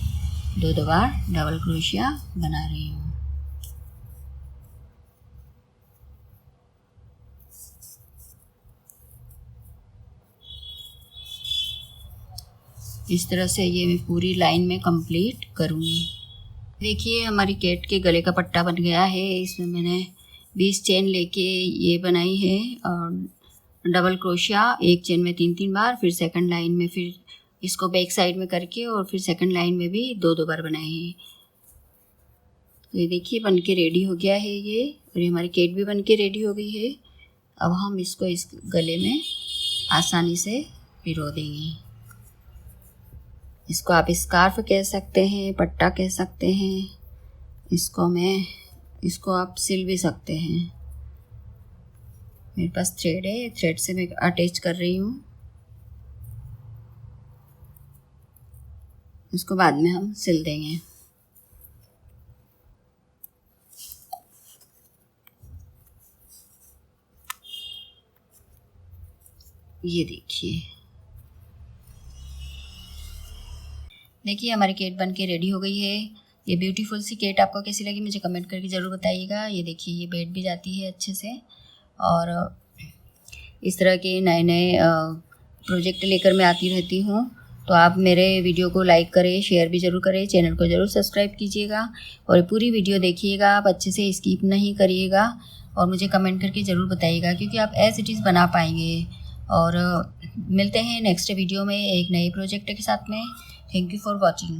2 बार डबल क्रोशिया बना रही हूँ। इस तरह से ये मैं पूरी लाइन में कंप्लीट करूँगी। देखिए, हमारी कैट के गले का पट्टा बन गया है। इसमें मैंने 20 चेन लेके ये बनाई है और डबल क्रोशिया एक चेन में 3 बार, फिर सेकंड लाइन में फिर इसको बैक साइड में करके और फिर सेकंड लाइन में भी 2 बार बनाए हैं। तो ये देखिए, बन के रेडी हो गया है ये। और ये हमारी कैट भी बन के रेडी हो गई है। अब हम इसको इस गले में आसानी से पिरो देंगे। इसको आप स्कार्फ कह सकते हैं, पट्टा कह सकते हैं। इसको आप सिल भी सकते हैं। मेरे पास थ्रेड है, थ्रेड से मैं अटैच कर रही हूँ। इसको बाद में हम सिल देंगे। ये देखिए हमारी केट बन के रेडी हो गई है। ये ब्यूटीफुल सी केट आपको कैसी लगी मुझे कमेंट करके ज़रूर बताइएगा। ये देखिए, ये बैठ भी जाती है अच्छे से। और इस तरह के नए नए प्रोजेक्ट लेकर मैं आती रहती हूँ। तो तो आप मेरे वीडियो को लाइक करें, शेयर भी ज़रूर करें, चैनल को ज़रूर सब्सक्राइब कीजिएगा और ये पूरी वीडियो देखिएगा, आप अच्छे से स्किप नहीं करिएगा और मुझे कमेंट करके ज़रूर बताइएगा, क्योंकि आप एज इट इज़ बना पाएंगे। और मिलते हैं नेक्स्ट वीडियो में एक नए प्रोजेक्ट के साथ में। Thank you for watching.